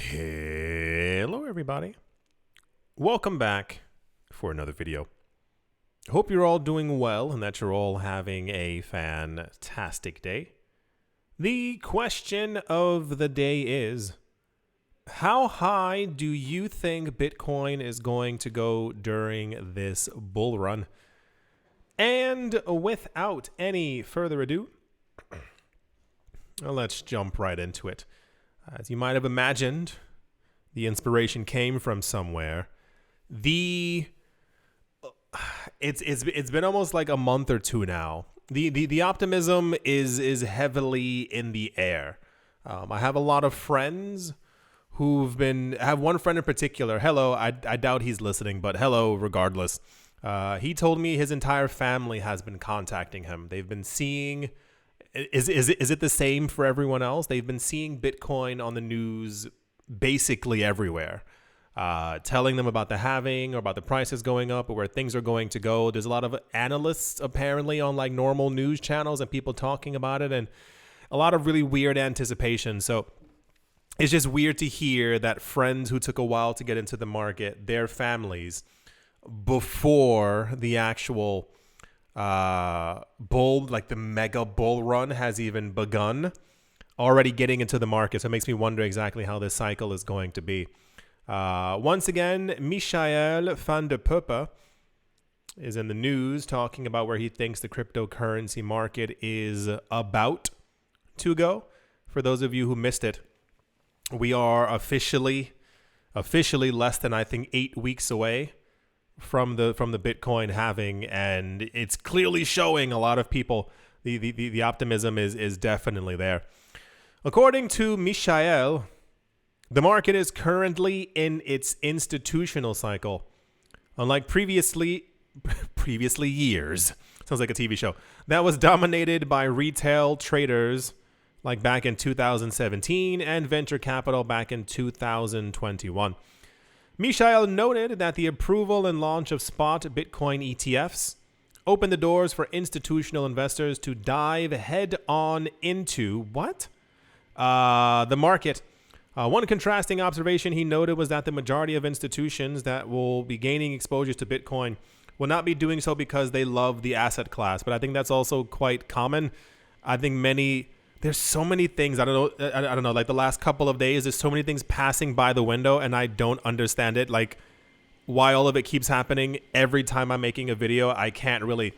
Hello everybody. Welcome back for another video. Hope you're all doing well and that you're all having a fantastic day. The question of the day is, how high do you think Bitcoin is going to go during this bull run? And without any further ado, let's jump right into it. As you might have imagined, the inspiration came from somewhere. It's been almost like a month or two now. The optimism is heavily in the air. I have a lot of friends I have one friend in particular. Hello, I doubt he's listening, but hello regardless. He told me his entire family has been contacting him. They've been seeing. Is it the same for everyone else? They've been seeing Bitcoin on the news basically everywhere, telling them about the halving or about the prices going up or where things are going to go. There's a lot of analysts apparently on like normal news channels and people talking about it, and a lot of really weird anticipation. So it's just weird to hear that friends who took a while to get into the market, their families, before the actual like the mega bull run has even begun, already getting into the market. So it makes me wonder exactly how this cycle is going to be. Once again, Michael van de Puppe is in the news talking about where he thinks the cryptocurrency market is about to go. For those of you who missed it, we are officially less than, I think, 8 weeks away from the Bitcoin halving, and it's clearly showing a lot of people the optimism is definitely there. According to Michael, the market is currently in its institutional cycle. Unlike previously years, sounds like a TV show, that was dominated by retail traders like back in 2017 and venture capital back in 2021. Michael noted that the approval and launch of spot Bitcoin ETFs opened the doors for institutional investors to dive head on into the market. One contrasting observation he noted was that the majority of institutions that will be gaining exposure to Bitcoin will not be doing so because they love the asset class. But I think that's also quite common. I think there's so many things. I don't know. Like the last couple of days, there's so many things passing by the window, and I don't understand it. Like why all of it keeps happening every time I'm making a video. I can't really.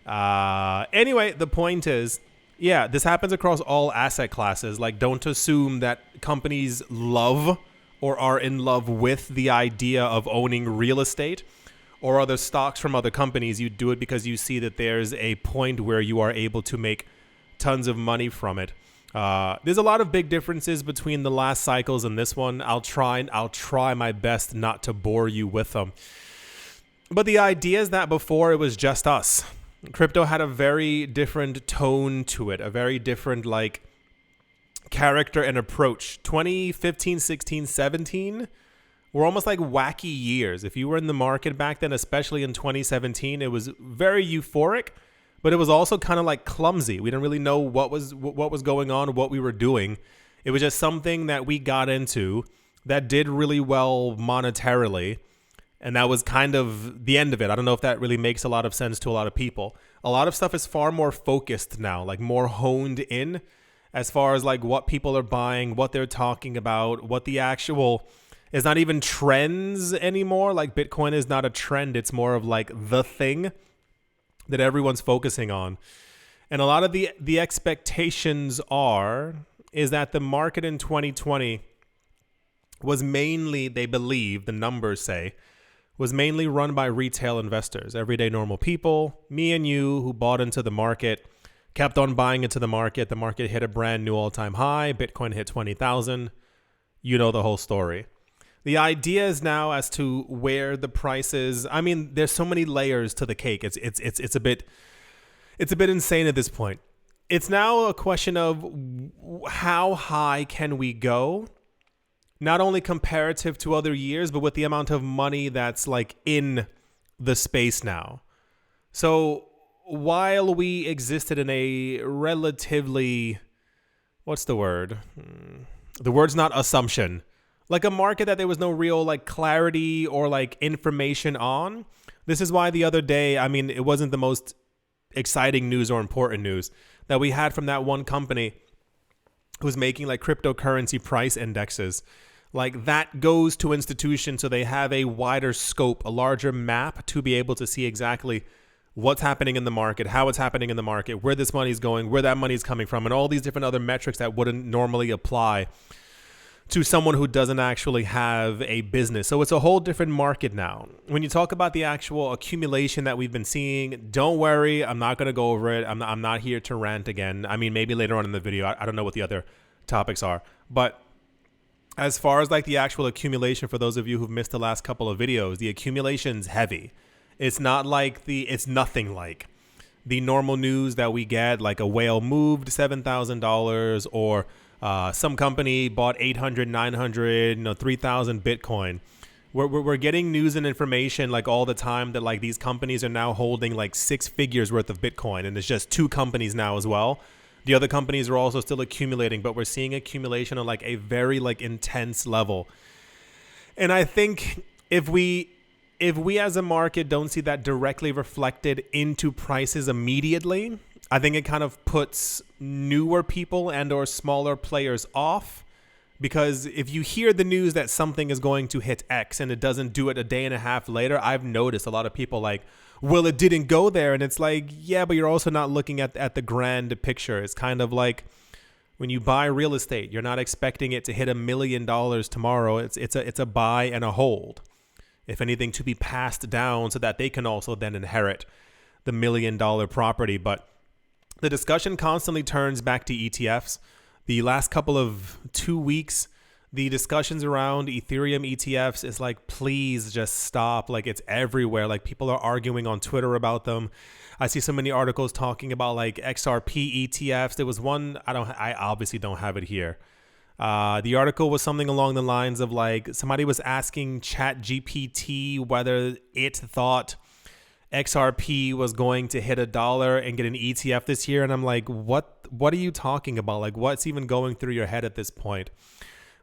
Anyway, the point is, yeah, this happens across all asset classes. Like, don't assume that companies love or are in love with the idea of owning real estate or other stocks from other companies. You do it because you see that there's a point where you are able to make tons of money from it. There's a lot of big differences between the last cycles and this one. I'll try my best not to bore you with them. But the idea is that before it was just us. Crypto had a very different tone to it, a very different like character and approach. 2015, 16, 17 were almost like wacky years. If you were in the market back then, especially in 2017, it was very euphoric. But it was also kind of like clumsy. We didn't really know what was going on, what we were doing. It was just something that we got into that did really well monetarily. And that was kind of the end of it. I don't know if that really makes a lot of sense to a lot of people. A lot of stuff is far more focused now, like more honed in as far as like what people are buying, what they're talking about, what the actual is not even trends anymore. Like Bitcoin is not a trend. It's more of like the thing that everyone's focusing on. And a lot of the expectations is that the market in 2020 was mainly, they believe, the numbers say, was mainly run by retail investors, everyday normal people, me and you, who bought into the market, kept on buying into the market. The market hit a brand new all-time high. Bitcoin hit 20,000. You know the whole story. The idea is now as to where the price is. I mean, there's so many layers to the cake. It's a bit insane at this point. It's now a question of how high can we go, not only comparative to other years, but with the amount of money that's like in the space now. So while we existed in a relatively, what's the word? The word's not assumption. like a market that there was no real like clarity or like information on. This is why the other day, I mean, it wasn't the most exciting news or important news that we had from that one company who's making like cryptocurrency price indexes. Like that goes to institutions so they have a wider scope, a larger map to be able to see exactly what's happening in the market, how it's happening in the market, where this money's going, where that money's coming from, and all these different other metrics that wouldn't normally apply to someone who doesn't actually have a business. So it's a whole different market now. When you talk about the actual accumulation that we've been seeing, don't worry, I'm not going to go over it. I'm not here to rant again. I mean, maybe later on in the video. I don't know what the other topics are. But as far as like the actual accumulation, for those of you who've missed the last couple of videos, the accumulation's heavy. It's nothing like the normal news that we get, like a whale moved $7,000 or some company bought 800, 900, 3,000 Bitcoin. We're getting news and information like all the time that like these companies are now holding like 6 figures worth of Bitcoin, and it's just 2 companies now as well. The other companies are also still accumulating, but we're seeing accumulation on like a very like intense level. And I think if we as a market don't see that directly reflected into prices immediately, I think it kind of puts newer people and or smaller players off, because if you hear the news that something is going to hit X and it doesn't do it a day and a half later, I've noticed a lot of people like, well, it didn't go there. And it's like, yeah, but you're also not looking at the grand picture. It's kind of like when you buy real estate, you're not expecting it to hit $1 million tomorrow. It's a buy and a hold, if anything, to be passed down so that they can also then inherit the $1 million property. But the discussion constantly turns back to ETFs. The last couple of 2 weeks, the discussions around Ethereum ETFs is like, please just stop. Like it's everywhere. Like people are arguing on Twitter about them. I see so many articles talking about like XRP ETFs. There was one, I obviously don't have it here. The article was something along the lines of like somebody was asking ChatGPT whether it thought XRP was going to hit $1 and get an ETF this year. And I'm like, what are you talking about? Like what's even going through your head at this point?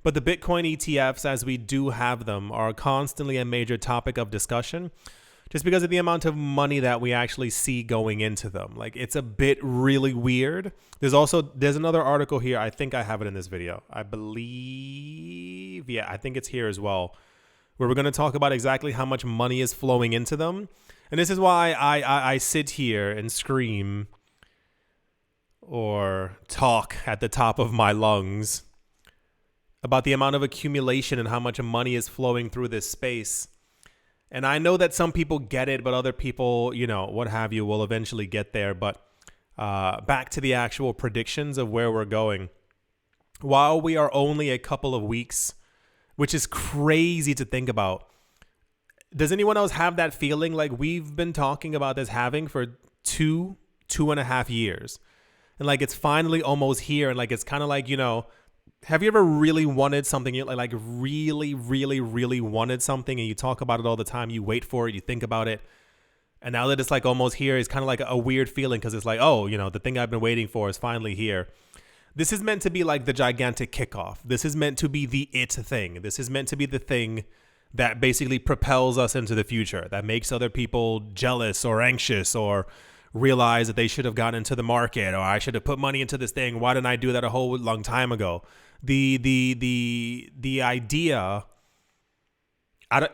But the Bitcoin ETFs, as we do have them, are constantly a major topic of discussion just because of the amount of money that we actually see going into them. Like it's a bit really weird. There's another article here. I think I have it in this video. I believe, yeah, I think it's here as well, where we're going to talk about exactly how much money is flowing into them. And this is why I sit here and scream or talk at the top of my lungs about the amount of accumulation and how much money is flowing through this space. And I know that some people get it, but other people, what have you, will eventually get there. But back to the actual predictions of where we're going. While we are only a couple of weeks, which is crazy to think about, does anyone else have that feeling? Like we've been talking about this halving for 2.5 years. And like it's finally almost here. And like it's kind of like, have you ever really wanted something, like really, really, really wanted something, and you talk about it all the time, you wait for it, you think about it, and now that it's like almost here, it's kind of like a weird feeling because it's like, oh, the thing I've been waiting for is finally here. This is meant to be like the gigantic kickoff. This is meant to be the it thing. This is meant to be the thing that basically propels us into the future, that makes other people jealous or anxious or realize that they should have gotten into the market, or I should have put money into this thing. Why didn't I do that a whole long time ago? The idea,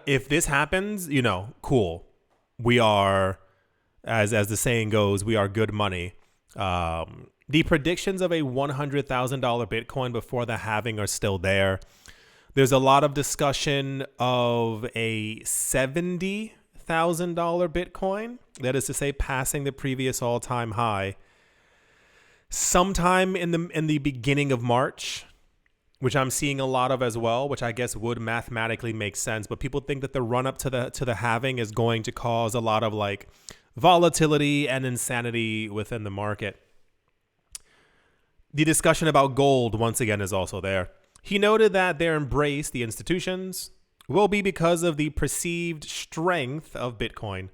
if this happens, cool. We are, as the saying goes, we are good money. The predictions of a $100,000 Bitcoin before the halving are still there. There's a lot of discussion of a $70,000 Bitcoin. That is to say, passing the previous all-time high sometime in the beginning of March, which I'm seeing a lot of as well, which I guess would mathematically make sense. But people think that the run up to the halving is going to cause a lot of like volatility and insanity within the market. The discussion about gold once again is also there. He noted that their embrace, the institutions, will be because of the perceived strength of Bitcoin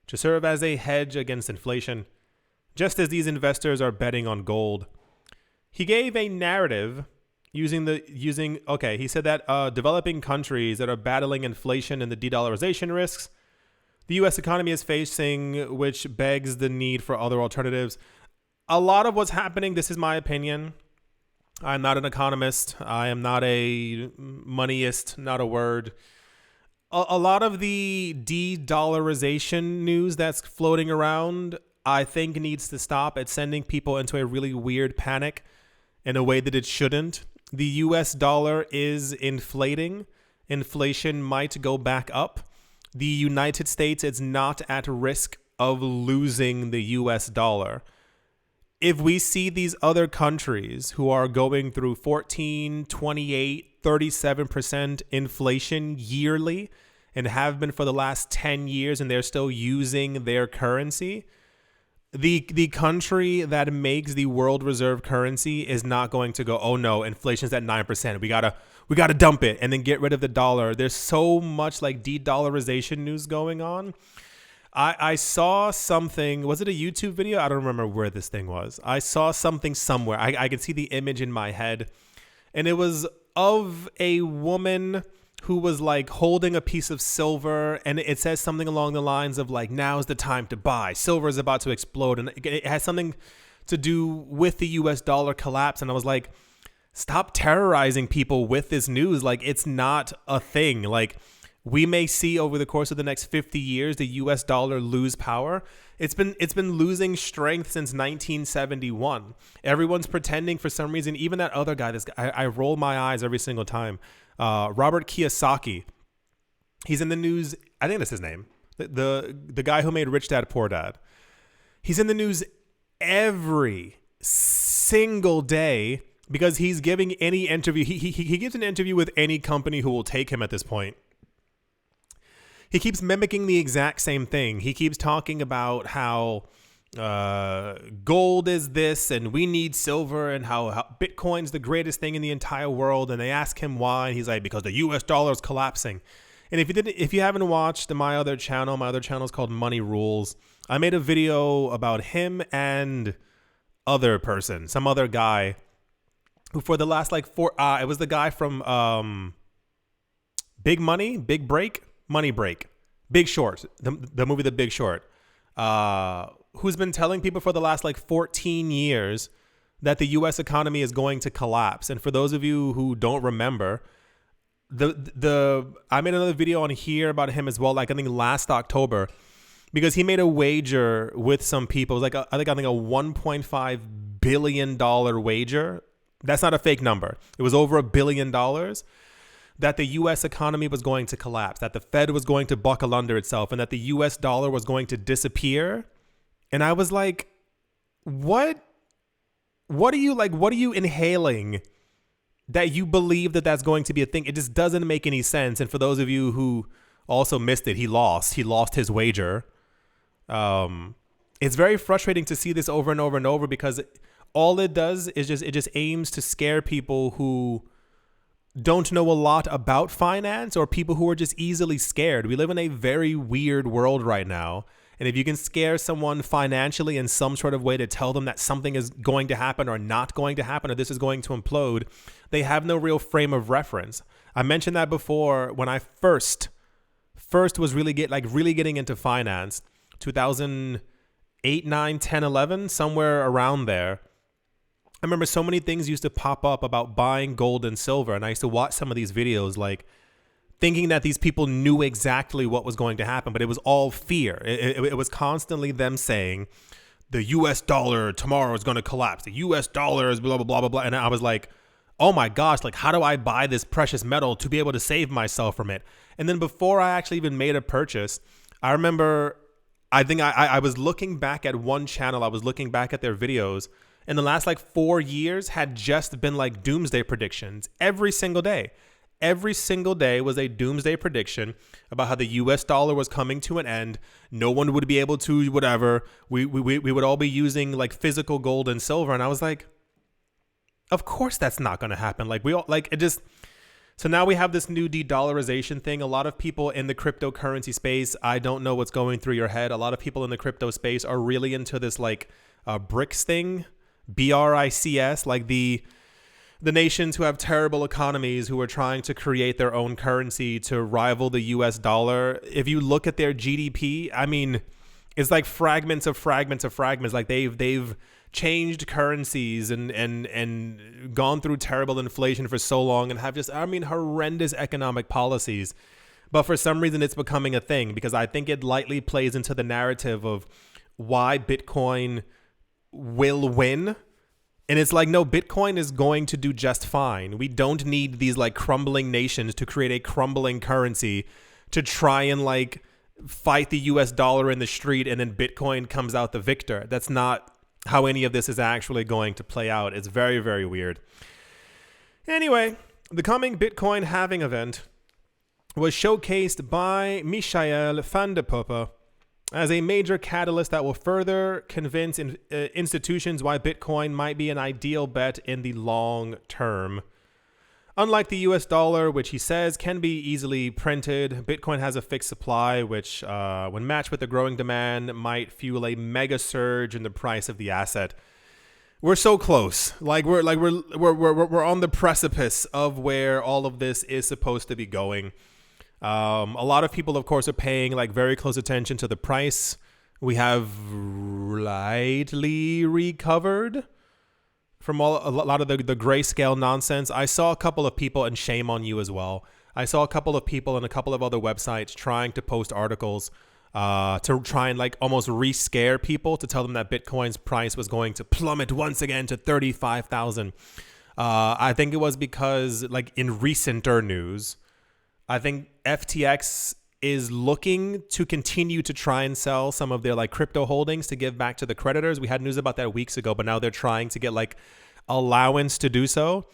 to serve as a hedge against inflation, just as these investors are betting on gold. He gave a narrative Okay, he said that developing countries that are battling inflation and the de-dollarization risks the U.S. economy is facing, which begs the need for other alternatives. A lot of what's happening, this is my opinion. I'm not an economist. I am not a moneyist, not a word. A lot of the de-dollarization news that's floating around, I think needs to stop. It's sending people into a really weird panic in a way that it shouldn't. The US dollar is inflating. Inflation might go back up. The United States is not at risk of losing the US dollar. If we see these other countries who are going through 14, 28, 37% inflation yearly and have been for the last 10 years and they're still using their currency, the country that makes the world reserve currency is not going to go, oh no, inflation's at 9%. We gotta dump it and then get rid of the dollar. There's so much like de-dollarization news going on. I saw something, was it a YouTube video? I don't remember where this thing was. I saw something somewhere. I could see the image in my head. And it was of a woman who was like holding a piece of silver. And it says something along the lines of like, now's the time to buy. Silver is about to explode. And it has something to do with the US dollar collapse. And I was like, stop terrorizing people with this news. Like, it's not a thing. Like, we may see over the course of the next 50 years the US dollar lose power. It's been losing strength since 1971. Everyone's pretending for some reason, even that other guy, I roll my eyes every single time. Robert Kiyosaki. He's in the news. I think that's his name. The guy who made Rich Dad Poor Dad. He's in the news every single day because he's giving any interview. He gives an interview with any company who will take him at this point. He keeps mimicking the exact same thing. He keeps talking about how gold is this and we need silver and how Bitcoin's the greatest thing in the entire world. And they ask him why. And he's like, because the US dollar is collapsing. And if you haven't watched my other channel is called Money Rules. I made a video about him and some other guy who for the last like it was the guy from Big Money, Big Break. Money Break, Big Short, the movie The Big Short, who's been telling people for the last like 14 years that the U.S. economy is going to collapse. And for those of you who don't remember, I made another video on here about him as well, like I think last October, because he made a wager with some people. It was like I think a $1.5 billion wager. That's not a fake number. It was over $1 billion. That the U.S. economy was going to collapse, that the Fed was going to buckle under itself, and that the U.S. dollar was going to disappear. And I was like, what are you inhaling that you believe that that's going to be a thing? It just doesn't make any sense. And for those of you who also missed it, he lost his wager. It's very frustrating to see this over and over and over because all it does is it just aims to scare people who don't know a lot about finance or people who are just easily scared. We live in a very weird world right now. And if you can scare someone financially in some sort of way to tell them that something is going to happen or not going to happen or this is going to implode, they have no real frame of reference. I mentioned that before when I first was really getting into finance, 2008, 9, 10, 11, somewhere around there. I remember so many things used to pop up about buying gold and silver. And I used to watch some of these videos like thinking that these people knew exactly what was going to happen, but it was all fear. It was constantly them saying the US dollar tomorrow is going to collapse. The US dollar is blah, blah, blah, blah, blah. And I was like, oh my gosh, like how do I buy this precious metal to be able to save myself from it? And then before I actually even made a purchase, I remember, I was looking back at one channel. I was looking back at their videos. In the last like 4 years had just been like doomsday predictions every single day. Every single day was a doomsday prediction about how the US dollar was coming to an end. No one would be able to whatever. We would all be using like physical gold and silver. And I was like, of course that's not going to happen. Like we all like it just. So now we have this new de-dollarization thing. A lot of people in the cryptocurrency space, I don't know what's going through your head. A lot of people in the crypto space are really into this like BRICS thing. BRICS, like the the nations who have terrible economies, who are trying to create their own currency to rival the US dollar, if you look at their GDP, I mean, it's like fragments of fragments of fragments. Like they've changed currencies and gone through terrible inflation for so long and have just, I mean, horrendous economic policies. But for some reason, it's becoming a thing because I think it lightly plays into the narrative of why Bitcoin will win. And it's like, no, Bitcoin is going to do just fine. We don't need these like crumbling nations to create a crumbling currency to try and like fight the US dollar in the street and then Bitcoin comes out the victor. That's not how any of this is actually going to play out. It's very, very weird. Anyway, the coming Bitcoin halving event was showcased by Michael van der Poppe as a major catalyst that will further convince institutions why Bitcoin might be an ideal bet in the long term. Unlike the US dollar, which he says can be easily printed, Bitcoin has a fixed supply, which, when matched with the growing demand, might fuel a mega surge in the price of the asset. We're so close. We're on the precipice of where all of this is supposed to be going. A lot of people, of course, are paying like very close attention to the price. We have slightly recovered from a lot of the grayscale nonsense. I saw a couple of people, and shame on you as well. I saw a couple of people and a couple of other websites trying to post articles to try and like almost re-scare people, to tell them that Bitcoin's price was going to plummet once again to 35,000. I think it was because like in recenter news, I think FTX is looking to continue to try and sell some of their like crypto holdings to give back to the creditors. We had news about that weeks ago, but now they're trying to get like allowance to do so.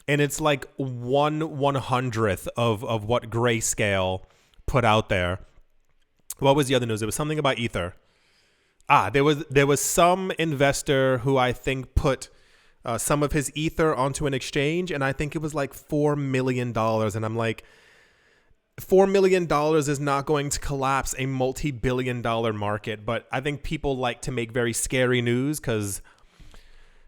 And it's like 1/100th of what Grayscale put out there. What was the other news? It was something about Ether. There was some investor who I think put some of his Ether onto an exchange, and I think it was like $4 million. And I'm like, $4 million is not going to collapse a multi-billion-dollar market. But I think people like to make very scary news because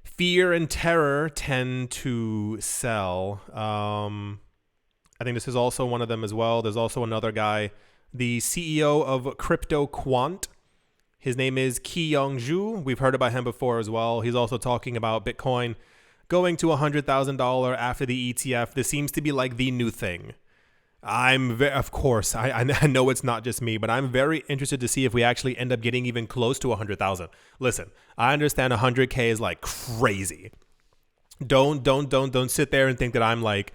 fear and terror tend to sell. I think this is also one of them as well. There's also another guy, the CEO of Crypto Quant. His name is Ki-Young Ju. We've heard about him before as well. He's also talking about Bitcoin going to $100,000 after the ETF. This seems to be like the new thing. Of course, I know it's not just me, but I'm very interested to see if we actually end up getting even close to 100,000. Listen, I understand 100K is like crazy. Don't sit there and think that I'm like,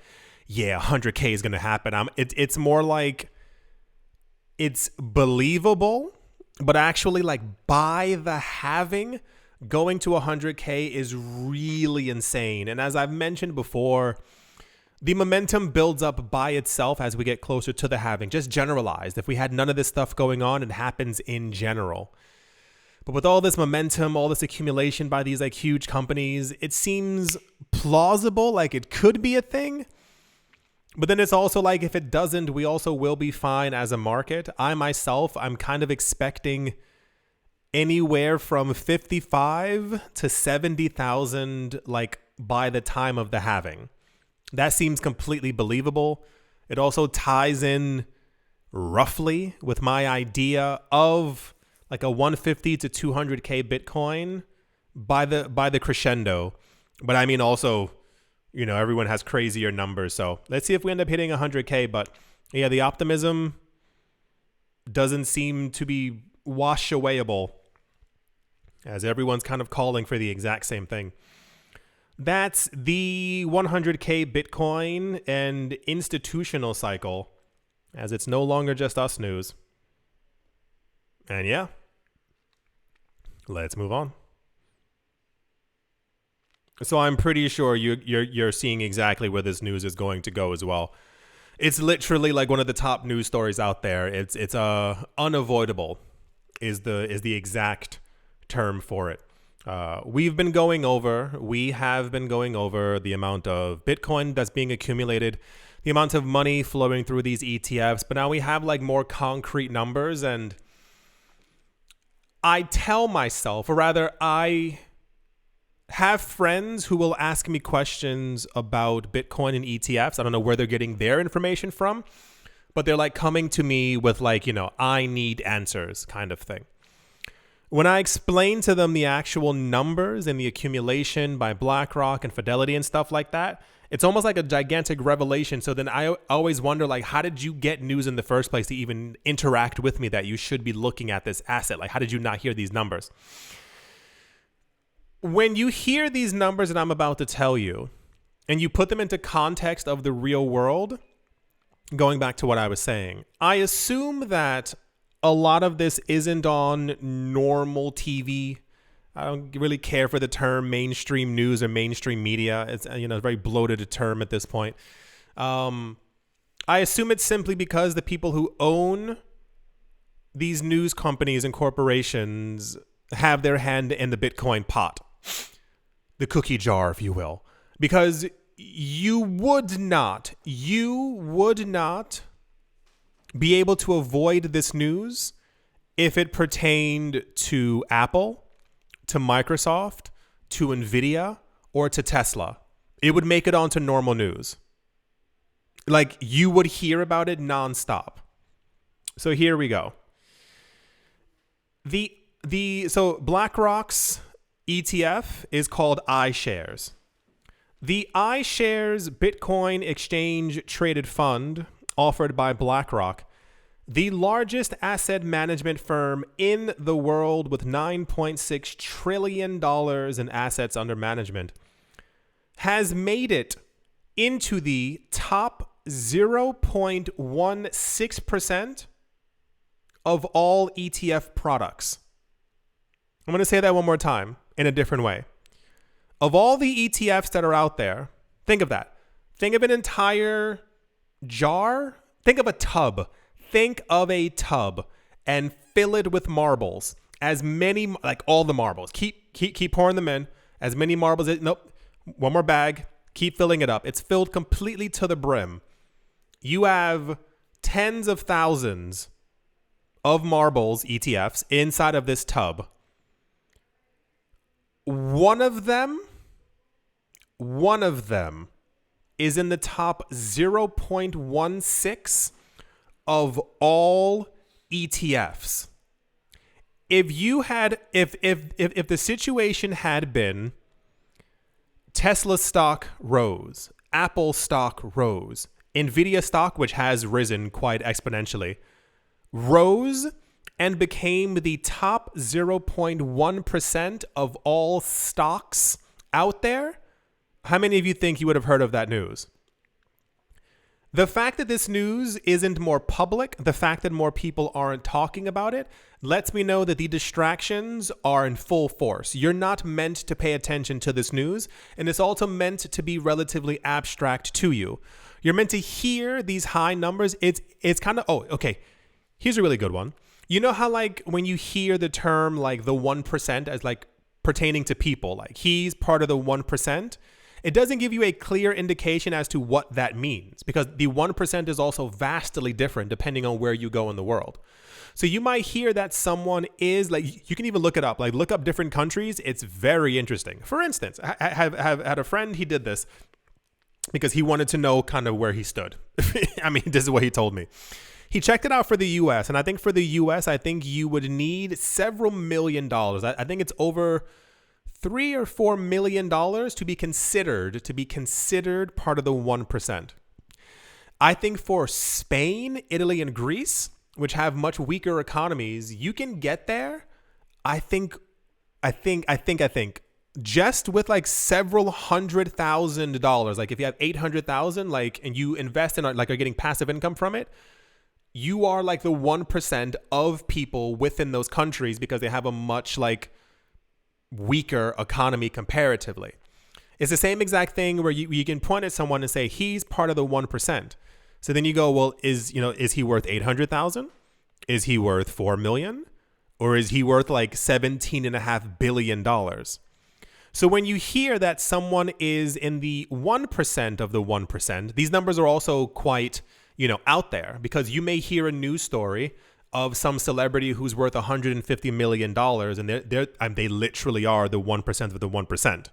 yeah, 100K is going to happen. It's more like it's believable, but actually like by the halving, going to 100K is really insane. And as I've mentioned before, the momentum builds up by itself as we get closer to the halving, just generalized. If we had none of this stuff going on, it happens in general. But with all this momentum, all this accumulation by these like huge companies, it seems plausible, like it could be a thing. But then it's also like if it doesn't, we also will be fine as a market. I'm kind of expecting anywhere from 55 to 70,000 like by the time of the halving. That seems completely believable. It also ties in roughly with my idea of like a 150 to 200K Bitcoin by the crescendo. But I mean also, you know, everyone has crazier numbers. So let's see if we end up hitting 100K. But yeah, the optimism doesn't seem to be wash awayable, as everyone's kind of calling for the exact same thing. That's the 100K Bitcoin and institutional cycle, as it's no longer just us news. And yeah, let's move on. So I'm pretty sure you're seeing exactly where this news is going to go as well. It's literally like one of the top news stories out there. It's unavoidable is the exact term for it. We have been going over the amount of Bitcoin that's being accumulated, the amount of money flowing through these ETFs, but now we have like more concrete numbers, and I tell myself, or rather I have friends who will ask me questions about Bitcoin and ETFs. I don't know where they're getting their information from, but they're like coming to me with like, I need answers kind of thing. When I explain to them the actual numbers and the accumulation by BlackRock and Fidelity and stuff like that, it's almost like a gigantic revelation. So then I always wonder, like, how did you get news in the first place to even interact with me that you should be looking at this asset? Like, how did you not hear these numbers? When you hear these numbers that I'm about to tell you, and you put them into context of the real world, going back to what I was saying, I assume that a lot of this isn't on normal TV. I don't really care for the term mainstream news or mainstream media. It's a very bloated term at this point. I assume it's simply because the people who own these news companies and corporations have their hand in the Bitcoin pot, the cookie jar, if you will, because you would not be able to avoid this news if it pertained to Apple, to Microsoft, to Nvidia, or to Tesla. It would make it onto normal news. Like, you would hear about it nonstop. So here we go. So BlackRock's ETF is called iShares. The iShares Bitcoin exchange traded fund offered by BlackRock, the largest asset management firm in the world with $9.6 trillion in assets under management, has made it into the top 0.16% of all ETF products. I'm going to say that one more time in a different way. Of all the ETFs that are out there, think of that. Think of an entire jar. Think of a tub. Think of a tub and fill it with marbles. As many, like all the marbles. Keep pouring them in. As many marbles. Nope. One more bag. Keep filling it up. It's filled completely to the brim. You have tens of thousands of marbles, ETFs, inside of this tub. One of them is in the top 0.16 of all ETFs. If the situation had been Tesla stock rose, Apple stock rose, Nvidia stock, which has risen quite exponentially, rose and became the top 0.1% of all stocks out there, how many of you think you would have heard of that news? The fact that this news isn't more public, the fact that more people aren't talking about it, lets me know that the distractions are in full force. You're not meant to pay attention to this news, and it's also meant to be relatively abstract to you. You're meant to hear these high numbers. It's kind of, okay. Here's a really good one. You know how like when you hear the term like the 1% as like pertaining to people, like he's part of the 1%, it doesn't give you a clear indication as to what that means, because the 1% is also vastly different depending on where you go in the world. So you might hear that someone is like, you can even look it up, like look up different countries. It's very interesting. For instance, I have had a friend, he did this because he wanted to know kind of where he stood. I mean, this is what he told me. He checked it out for the US. And I think for the US, I think you would need several $1 million. I think it's over $3 or $4 million to be considered part of the 1%. I think for Spain, Italy, and Greece, which have much weaker economies, you can get there. I think just with like several $100,000, like if you have 800,000, like, and you invest in like are getting passive income from it, you are like the 1% of people within those countries because they have a much like weaker economy comparatively. It's the same exact thing where you can point at someone and say he's part of the 1%. So then you go, well, is he worth 800,000? Is he worth 4 million? Or is he worth like $17.5 billion? So when you hear that someone is in the 1% of the 1%, these numbers are also quite, out there, because you may hear a news story of some celebrity who's worth $150 million, and they literally are the 1% of the 1%.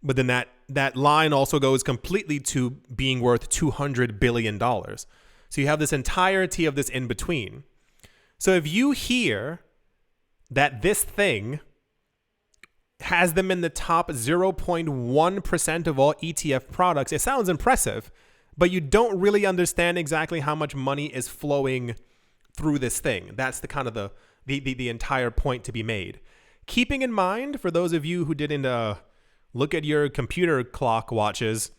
But then that line also goes completely to being worth $200 billion. So you have this entirety of this in between. So if you hear that this thing has them in the top 0.1% of all ETF products, it sounds impressive, but you don't really understand exactly how much money is flowing through this thing. That's the kind of the entire point to be made. Keeping in mind, for those of you who didn't look at your computer clock watches,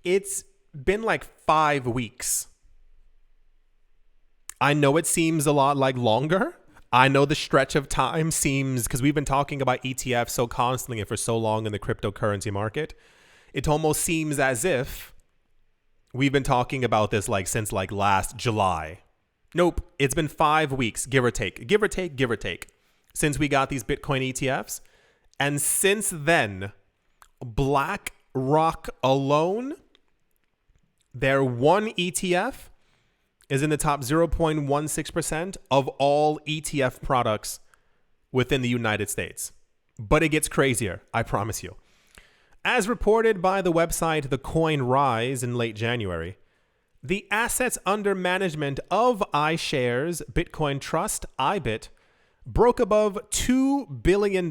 it's been like 5 weeks. I know it seems a lot like longer. I know the stretch of time seems, because we've been talking about ETFs so constantly and for so long in the cryptocurrency market, it almost seems as if we've been talking about this like since like last July. Nope, it's been 5 weeks, give or take, since we got these Bitcoin ETFs. And since then, BlackRock alone, their one ETF is in the top 0.16% of all ETF products within the United States. But it gets crazier, I promise you. As reported by the website The Coin Rise in late January, the assets under management of iShares Bitcoin Trust, IBIT, broke above $2 billion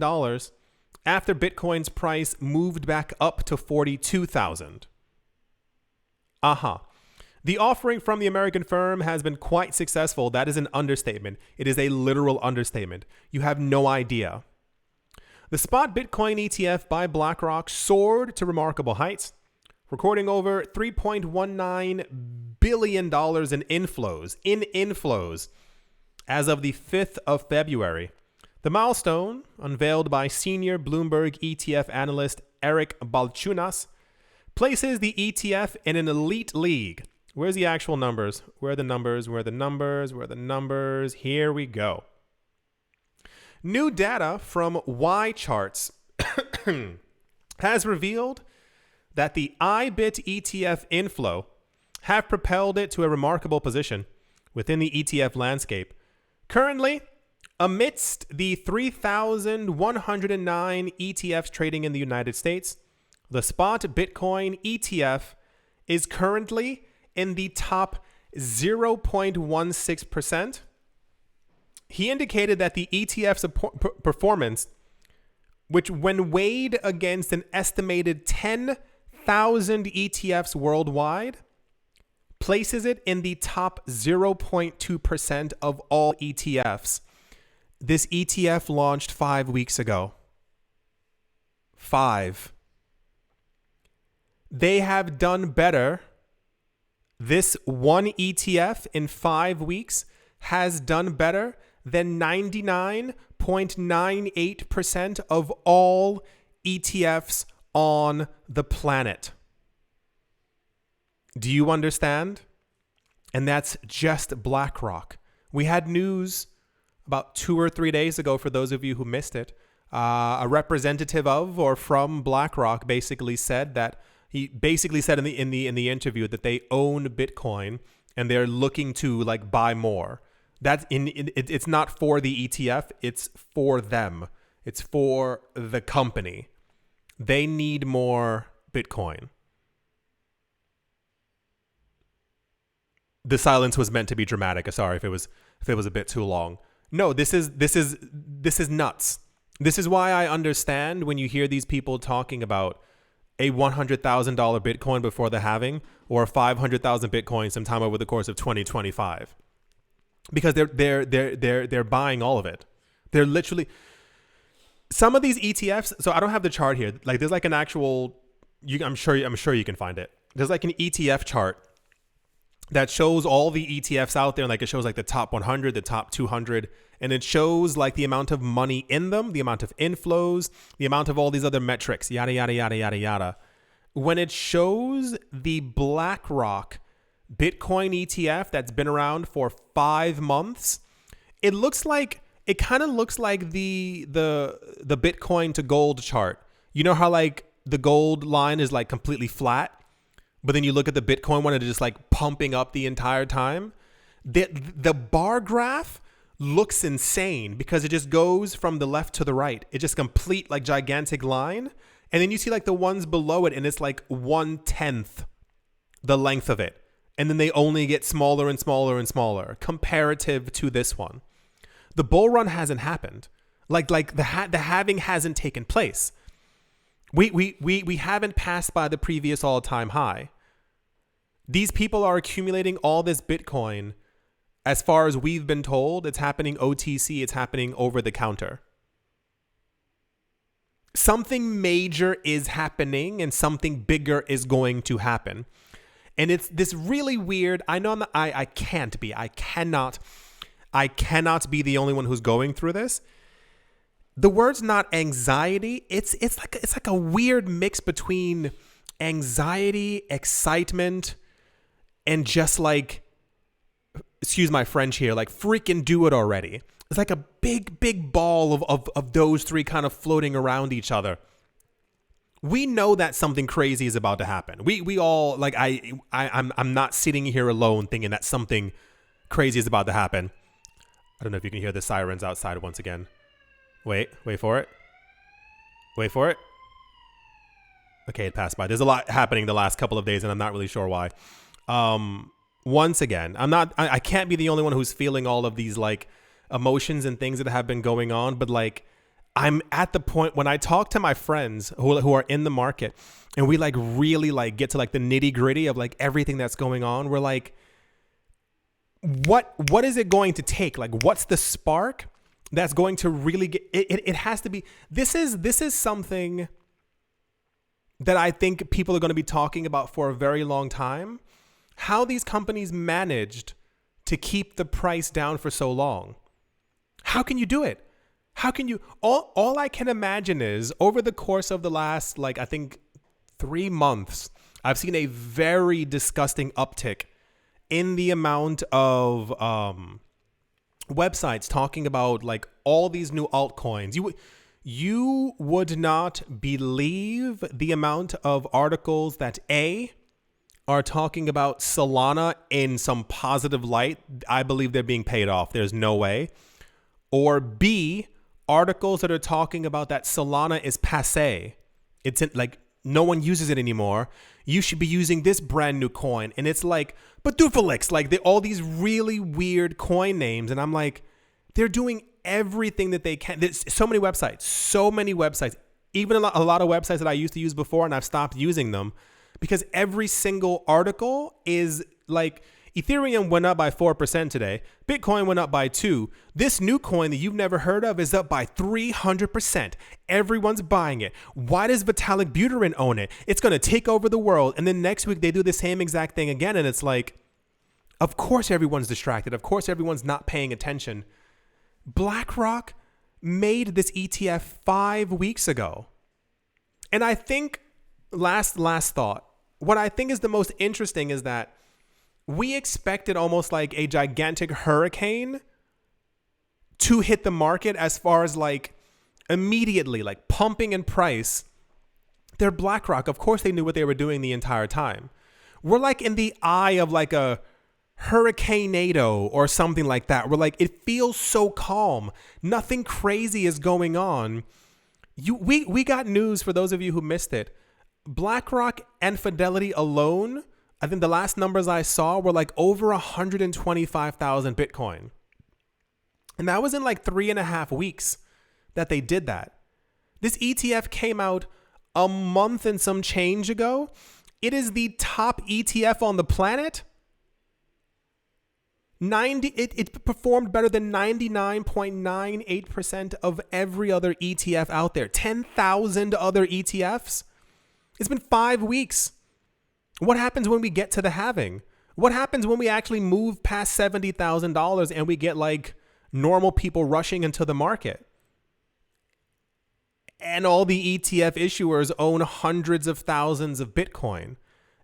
after Bitcoin's price moved back up to 42,000. The offering from the American firm has been quite successful. That is an understatement. It is a literal understatement. You have no idea. The spot Bitcoin ETF by BlackRock soared to remarkable heights, recording over $3.19 billion in inflows as of the 5th of February. The milestone, unveiled by senior Bloomberg ETF analyst Eric Balchunas, places the ETF in an elite league. Where's the actual numbers? Where are the numbers? Here we go. New data from Y-Charts has revealed that the IBIT ETF inflow have propelled it to a remarkable position within the ETF landscape. Currently, amidst the 3,109 ETFs trading in the United States, the spot Bitcoin ETF is currently in the top 0.16%. He indicated that the ETF's performance, which when weighed against an estimated 10,000 ETFs worldwide, places it in the top 0.2% of all ETFs. This ETF launched 5 weeks ago. 5. They have done better. This one ETF in 5 weeks has done better than 99.98% of all ETFs on the planet. Do you understand? And that's just BlackRock. We had news about 2 or 3 days ago, for those of you who missed it. A representative of or from BlackRock basically said that in the interview that they own Bitcoin and they're looking to like buy more. It's not for the ETF, it's for them. It's for the company. They need more Bitcoin. The silence was meant to be dramatic. Sorry if it was a bit too long. No, this is nuts. This is why I understand when you hear these people talking about a $100,000 Bitcoin before the halving or 500,000 Bitcoin sometime over the course of 2025. Because they're buying all of it. They're literally some of these ETFs. So I don't have the chart here. Like there's like an actual. I'm sure you can find it. There's like an ETF chart that shows all the ETFs out there. Like it shows like the top 100, the top 200, and it shows like the amount of money in them, the amount of inflows, the amount of all these other metrics, yada yada yada yada yada. When it shows the BlackRock Bitcoin ETF that's been around for 5 months, it kind of looks like the Bitcoin to gold chart. You know how like the gold line is like completely flat, but then you look at the Bitcoin one and it's just like pumping up the entire time. The bar graph looks insane because it just goes from the left to the right. It's just complete like gigantic line. And then you see like the ones below it and it's like 1/10 the length of it. And then they only get smaller and smaller and smaller comparative to this one. The bull run hasn't happened. Like the halving hasn't taken place. We haven't passed by the previous all-time high. These people are accumulating all this Bitcoin. As far as we've been told, it's happening OTC, it's happening over the counter. Something major is happening and something bigger is going to happen. And it's this really weird, I know I cannot be the only one who's going through this. The word's not anxiety. It's like a weird mix between anxiety, excitement, and just like, excuse my French here, like freaking do it already. It's like a big ball of those three kind of floating around each other. We know that something crazy is about to happen. We all, like, I'm not sitting here alone thinking that something crazy is about to happen. I don't know if you can hear the sirens outside once again. Wait for it. Wait for it. Okay, it passed by. There's a lot happening the last couple of days, and I'm not really sure why. Once again, I can't be the only one who's feeling all of these like emotions and things that have been going on, but like I'm at the point when I talk to my friends who are in the market and we like really like get to like the nitty gritty of like everything that's going on. We're like, what is it going to take? Like, what's the spark that's going to really get it? It has to be, this is something that I think people are going to be talking about for a very long time. How these companies managed to keep the price down for so long. How can you do it? How can you, all I can imagine is over the course of the last, like, I think 3 months, I've seen a very disgusting uptick in the amount of websites talking about like all these new altcoins. You would not believe the amount of articles that are talking about Solana in some positive light. I believe they're being paid off. There's no way. Or B, articles that are talking about that Solana is passé. It's like no one uses it anymore. You should be using this brand new coin. And it's like, Badufalix, like all these really weird coin names. And I'm like, they're doing everything that they can. There's so many websites, even a lot of websites that I used to use before, and I've stopped using them because every single article is like, Ethereum went up by 4% today. Bitcoin went up by 2%. This new coin that you've never heard of is up by 300%. Everyone's buying it. Why does Vitalik Buterin own it? It's going to take over the world. And then next week they do the same exact thing again. And it's like, of course everyone's distracted. Of course everyone's not paying attention. BlackRock made this ETF 5 weeks ago. And I think, last thought, what I think is the most interesting is that we expected almost like a gigantic hurricane to hit the market as far as like immediately, like pumping in price. They're BlackRock. Of course they knew what they were doing the entire time. We're like in the eye of like a hurricane-ado or something like that. We're like, it feels so calm. Nothing crazy is going on. We got news for those of you who missed it. BlackRock and Fidelity alone, I think the last numbers I saw were like over 125,000 Bitcoin. And that was in like 3.5 weeks that they did that. This ETF came out a month and some change ago. It is the top ETF on the planet. It performed better than 99.98% of every other ETF out there. 10,000 other ETFs. It's been 5 weeks. What happens when we get to the halving? What happens when we actually move past $70,000 and we get like normal people rushing into the market? And all the ETF issuers own hundreds of thousands of Bitcoin.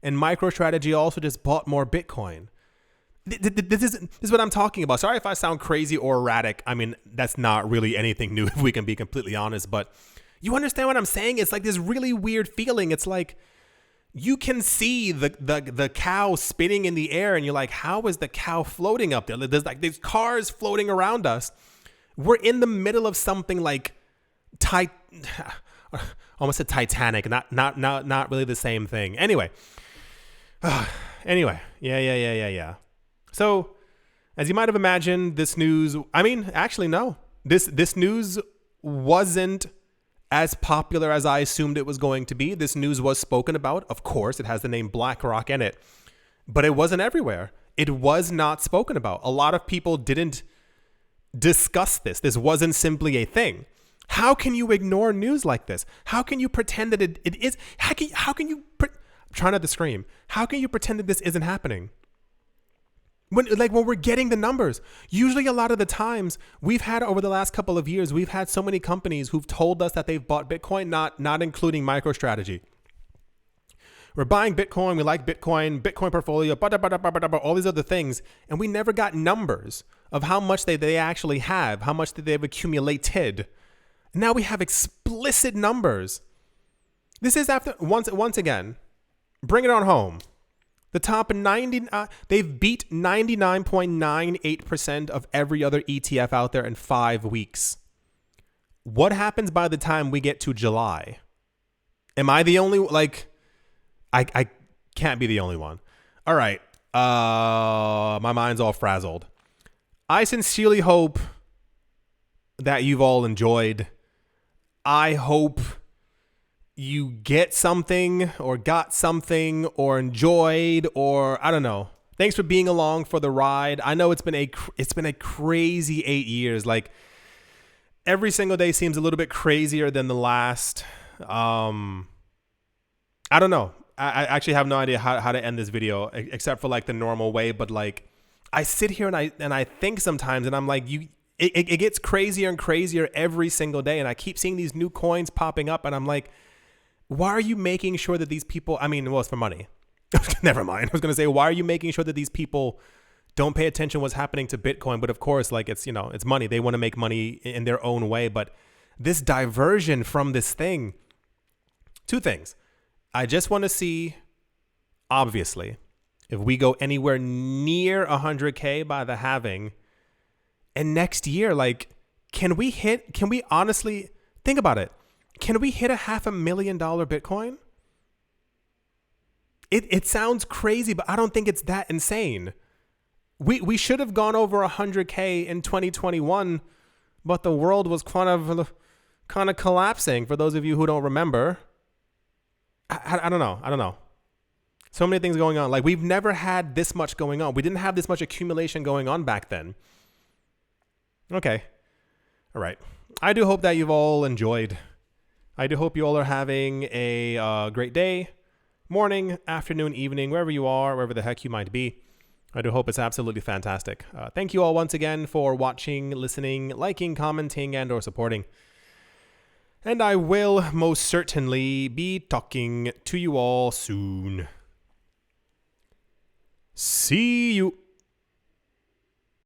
And MicroStrategy also just bought more Bitcoin. This is what I'm talking about. Sorry if I sound crazy or erratic. I mean, that's not really anything new if we can be completely honest. But you understand what I'm saying? It's like this really weird feeling. It's like you can see the cow spinning in the air and you're like, how is the cow floating up there? There's like these cars floating around us. We're in the middle of something like almost said Titanic, not really the same thing. Anyway, yeah. So, as you might have imagined, this news, I mean, actually, no. This news wasn't as popular as I assumed it was going to be. This news was spoken about. Of course, it has the name BlackRock in it, but it wasn't everywhere. It was not spoken about. A lot of people didn't discuss this. This wasn't simply a thing. How can you ignore news like this? How can you pretend that it is? How can you? I'm trying not to scream. How can you pretend that this isn't happening? When we're getting the numbers, usually a lot of the times we've had over the last couple of years, we've had so many companies who've told us that they've bought Bitcoin, not including MicroStrategy. We're buying Bitcoin, we like Bitcoin portfolio, all these other things, and we never got numbers of how much they actually have, how much they've accumulated. Now we have explicit numbers. This is after, once again, bring it on home. The top 90, they've beat 99.98% of every other ETF out there in 5 weeks. What happens by the time we get to July? Am I the only, I can't be the only one. All right. My mind's all frazzled. I sincerely hope that you've all enjoyed. I hope you get something or got something or enjoyed, or I don't know. Thanks for being along for the ride. I know it's been a crazy 8 years. Like every single day seems a little bit crazier than the last. I don't know. I actually have no idea how to end this video except for like the normal way. But like I sit here and I think sometimes and I'm like, it gets crazier and crazier every single day. And I keep seeing these new coins popping up and I'm like, why are you making sure that these people, I mean, well, it's for money. Never mind. I was going to say, why are you making sure that these people don't pay attention to what's happening to Bitcoin? But of course, like it's, it's money. They want to make money in their own way. But this diversion from this thing, two things. I just want to see, obviously, if we go anywhere near 100K by the halving, and next year, like, can we honestly, think about it. Can we hit $500,000 Bitcoin? It sounds crazy, but I don't think it's that insane. We should have gone over 100K in 2021, but the world was kind of collapsing. For those of you who don't remember, I don't know. So many things going on. Like we've never had this much going on. We didn't have this much accumulation going on back then. Okay, all right. I do hope that you've all enjoyed. I do hope you all are having a great day, morning, afternoon, evening, wherever you are, wherever the heck you might be. I do hope it's absolutely fantastic. Thank you all once again for watching, listening, liking, commenting, and or supporting. And I will most certainly be talking to you all soon. See you.